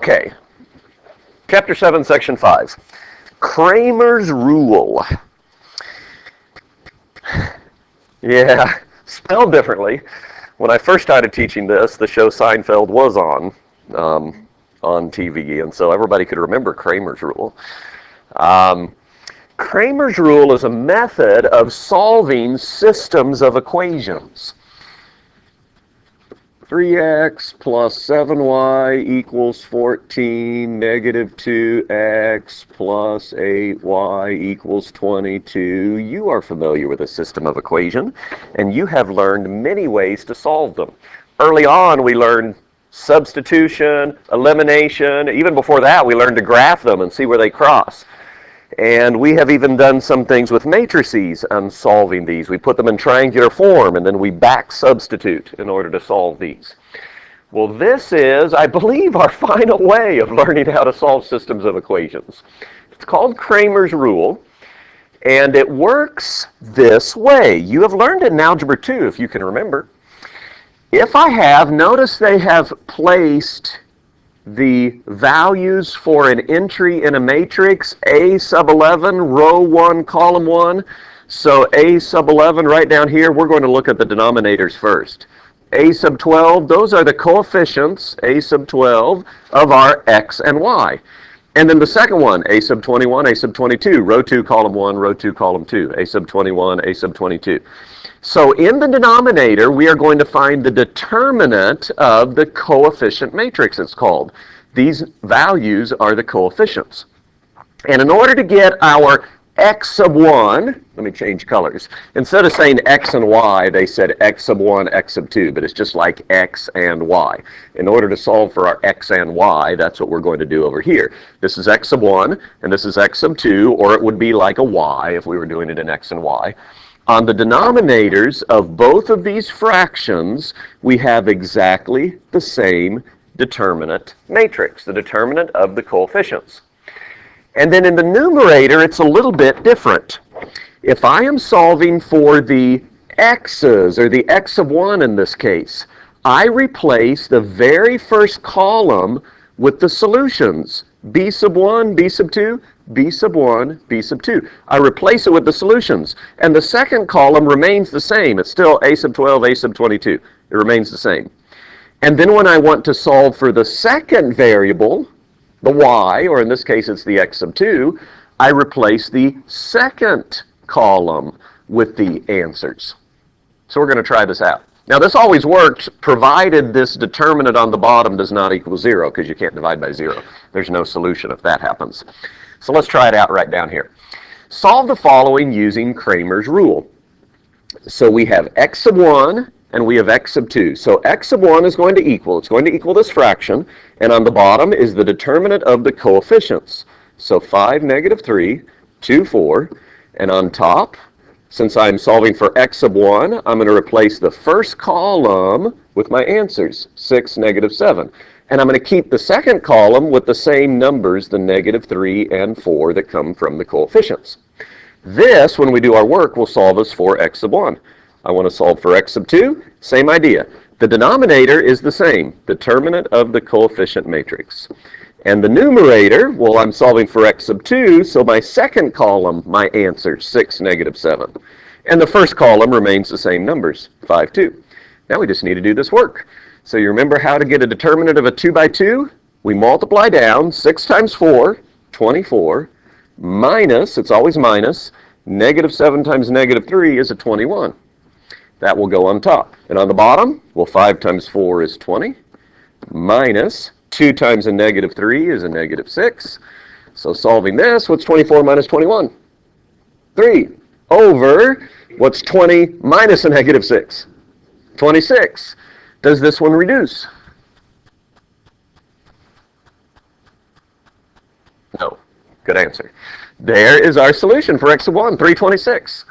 Okay, Chapter 7, Section 5. Cramer's Rule. Yeah, spelled differently. When I first started teaching this, the show Seinfeld was on TV, and so everybody could remember Cramer's Rule. Cramer's Rule is a method of solving systems of equations. 3x plus 7y equals 14, negative 2x plus 8y equals 22. You are familiar with a system of equation, and you have learned many ways to solve them. Early on, we learned substitution, elimination. Even before that, we learned to graph them and see where they cross. And we have even done some things with matrices on solving these. We put them in triangular form, and then we back substitute in order to solve these. Well, this is, I believe, our final way of learning how to solve systems of equations. It's called Cramer's Rule, and it works this way. You have learned it in Algebra 2, if you can remember. If I have, notice they have placed the values for an entry in a matrix, A sub 11, row 1, column 1. So A sub 11 right down here, we're going to look at the denominators first. A sub 12, those are the coefficients, A sub 12, of our x and y. And then the second one, A sub 21, A sub 22, row 2, column 1, row 2, column 2, A sub 21, A sub 22. So in the denominator, we are going to find the determinant of the coefficient matrix, it's called. These values are the coefficients. And in order to get our x sub 1, let me change colors. Instead of saying x and y, they said x sub 1, x sub 2, but it's just like x and y. In order to solve for our x and y, that's what we're going to do over here. This is x sub 1, and this is x sub 2, or it would be like a y if we were doing it in x and y. On the denominators of both of these fractions, we have exactly the same determinant matrix, the determinant of the coefficients. And then in the numerator, it's a little bit different. If I am solving for the x's, or the x sub 1 in this case, I replace the very first column with the solutions. B sub 1, B sub 2, B sub 1, B sub 2. I replace it with the solutions. And the second column remains the same. It's still A sub 12, A sub 22. It remains the same. And then when I want to solve for the second variable, the y, or in this case it's the x sub 2, I replace the second column with the answers. So we're going to try this out. Now this always works provided this determinant on the bottom does not equal 0, because you can't divide by 0. There's no solution if that happens. So let's try it out right down here. Solve the following using Cramer's Rule. So we have x sub 1 and we have x sub 2. So x sub 1 is going to equal, it's going to equal this fraction, and on the bottom is the determinant of the coefficients. So 5, negative 3, 2, 4, and on top, since I'm solving for x sub 1, I'm going to replace the first column with my answers, 6, negative 7. And I'm going to keep the second column with the same numbers, the negative 3 and 4 that come from the coefficients. This, when we do our work, will solve us for x sub 1. I want to solve for x sub 2, same idea. The denominator is the same, determinant of the coefficient matrix. And the numerator, well, I'm solving for x sub 2, so my second column, my answer, 6, negative 7. And the first column remains the same numbers, 5, 2. Now we just need to do this work. So you remember how to get a determinant of a 2 by 2? We multiply down, 6 times 4, 24, minus, it's always minus, negative 7 times negative 3 is a 21. That will go on top. And on the bottom, well, 5 times 4 is 20, minus 2 times a negative 3 is a negative 6. So solving this, what's 24 minus 21? 3 over, what's 20 minus a negative 6? 26. Does this one reduce? No. Good answer. There is our solution for x sub 1, 326.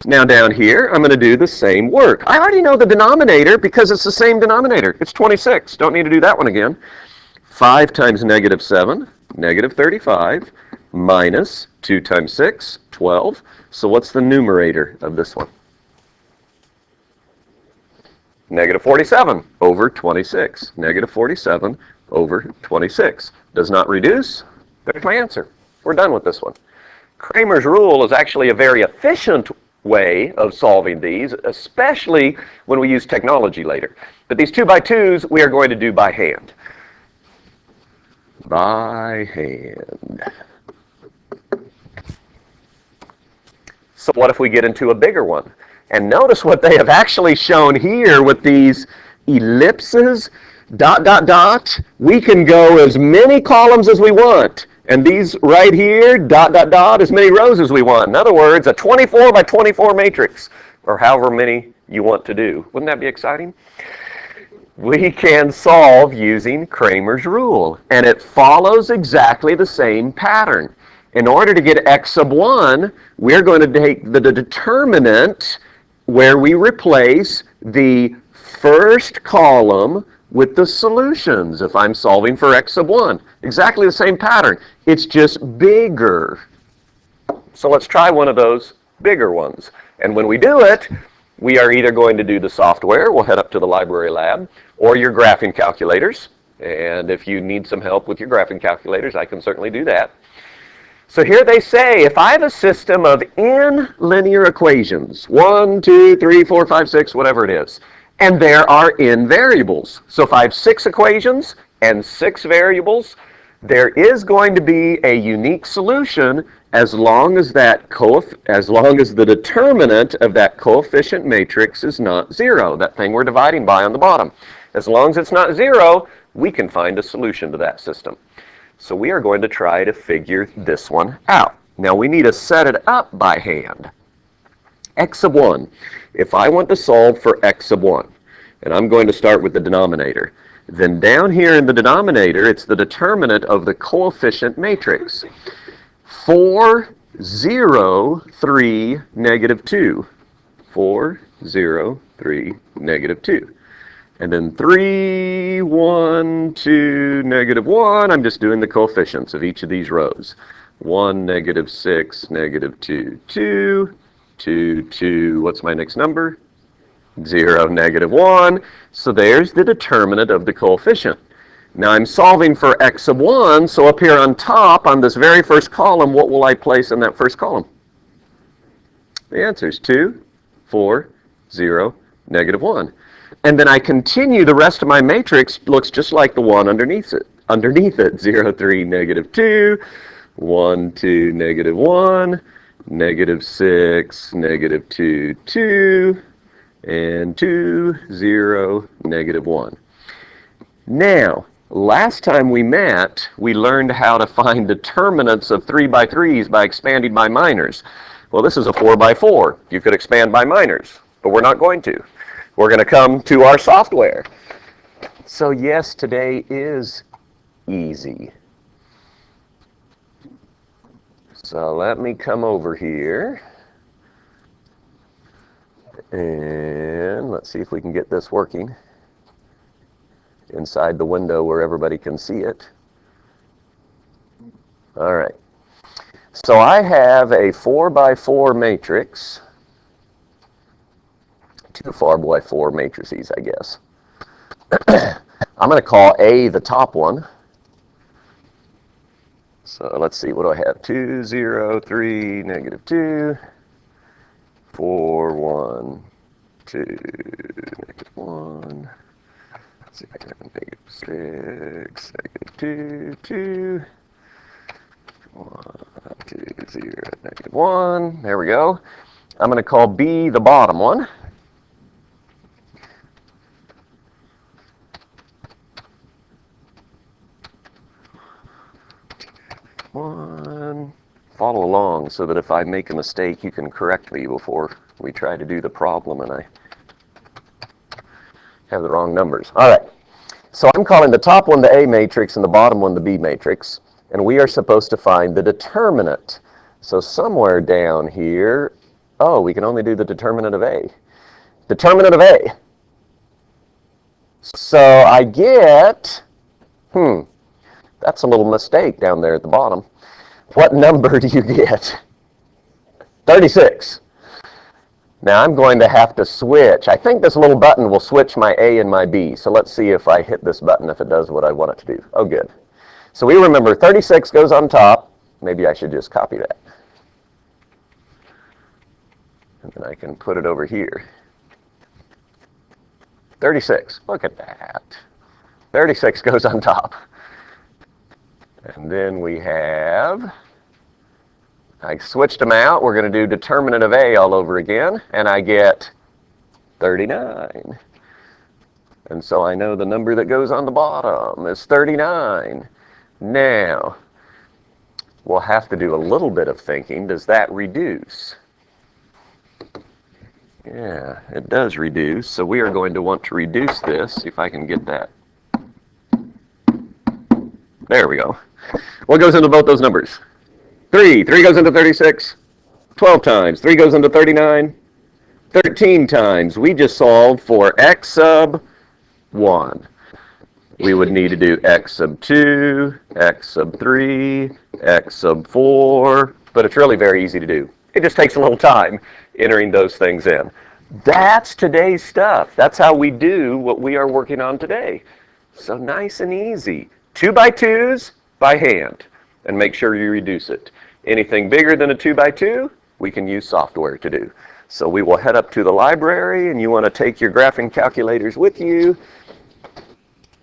Now down here, I'm going to do the same work. I already know the denominator because it's the same denominator. It's 26. Don't need to do that one again. 5 times negative 7, negative 35, minus 2 times 6, 12. So what's the numerator of this one? Negative 47 over 26. Negative 47 over 26. Does not reduce. There's my answer. We're done with this one. Cramer's rule is actually a very efficient way of solving these, especially when we use technology later. But these 2x2s we are going to do by hand. By hand. So what if we get into a bigger one? And notice what they have actually shown here with these ellipses, ... We can go as many columns as we want. And these right here, ... as many rows as we want. In other words, a 24 by 24 matrix, or however many you want to do. Wouldn't that be exciting? We can solve using Cramer's rule, and it follows exactly the same pattern. In order to get x sub 1, we're going to take the determinant where we replace the first column with the solutions if I'm solving for x sub 1. Exactly the same pattern. It's just bigger. So let's try one of those bigger ones. And when we do it, we are either going to do the software, we'll head up to the library lab, or your graphing calculators. And if you need some help with your graphing calculators, I can certainly do that. So here they say, if I have a system of n linear equations, 1, 2, 3, 4, 5, 6, whatever it is, and there are n variables. So if I have 6 equations and 6 variables, there is going to be a unique solution as long as the determinant of that coefficient matrix is not 0, that thing we're dividing by on the bottom. As long as it's not 0, we can find a solution to that system. So we are going to try to figure this one out. Now we need to set it up by hand. X sub 1. If I want to solve for x sub 1, and I'm going to start with the denominator, then down here in the denominator, it's the determinant of the coefficient matrix. 4, 0, 3, negative 2. 4, 0, 3, negative 2. And then 3, 1, 2, negative 1. I'm just doing the coefficients of each of these rows. 1, negative 6, negative 2, 2, 2, 2. What's my next number? 0, negative 1. So there's the determinant of the coefficient. Now I'm solving for x sub 1, so up here on top, on this very first column, what will I place in that first column? The answer is 2, 4, 0, negative 1. And then I continue, the rest of my matrix looks just like the one underneath it. 0, 3, negative 2, 1, 2, negative 1, negative 6, negative 2, 2, and 2, 0, negative 1. Now, last time we met, we learned how to find determinants of 3 by 3s by expanding by minors. Well, this is a 4 by 4. You could expand by minors, but we're not going to. We're going to come to our software. So yes, today is easy. So let me come over here. And let's see if we can get this working inside the window where everybody can see it. All right. So I have a 4 by 4 matrix. 2 4 by 4 matrices, I guess. I'm going to call A the top one. So let's see, what do I have? 2, 0, 3, negative 2, 4, 1, 2, negative 1. Let's see if I can have negative 6, negative 2, 2, 1, 2, 0, negative 1. There we go. I'm going to call B the bottom one. Follow along so that if I make a mistake, you can correct me before we try to do the problem and I have the wrong numbers. All right. So I'm calling the top one the A matrix and the bottom one the B matrix. And we are supposed to find the determinant. So somewhere down here, oh, we can only do the determinant of A. Determinant of A. So I get, that's a little mistake down there at the bottom. What number do you get? 36. Now I'm going to have to switch. I think this little button will switch my A and my B. So let's see if I hit this button, if it does what I want it to do. Oh, good. So we remember 36 goes on top. Maybe I should just copy that. And then I can put it over here. 36. Look at that. 36 goes on top. And then we have, I switched them out. We're going to do determinant of A all over again. And I get 39. And so I know the number that goes on the bottom is 39. Now, we'll have to do a little bit of thinking. Does that reduce? Yeah, it does reduce. So we are going to want to reduce this. See if I can get that. There we go. What goes into both those numbers? 3. 3 goes into 36. 12 times. 3 goes into 39. 13 times. We just solved for x sub 1. We would need to do x sub 2, x sub 3, x sub 4. But it's really very easy to do. It just takes a little time entering those things in. That's today's stuff. That's how we do what we are working on today. So nice and easy. 2 by 2s by hand. And make sure you reduce it. Anything bigger than a 2 by 2, we can use software to do. So we will head up to the library, and you want to take your graphing calculators with you.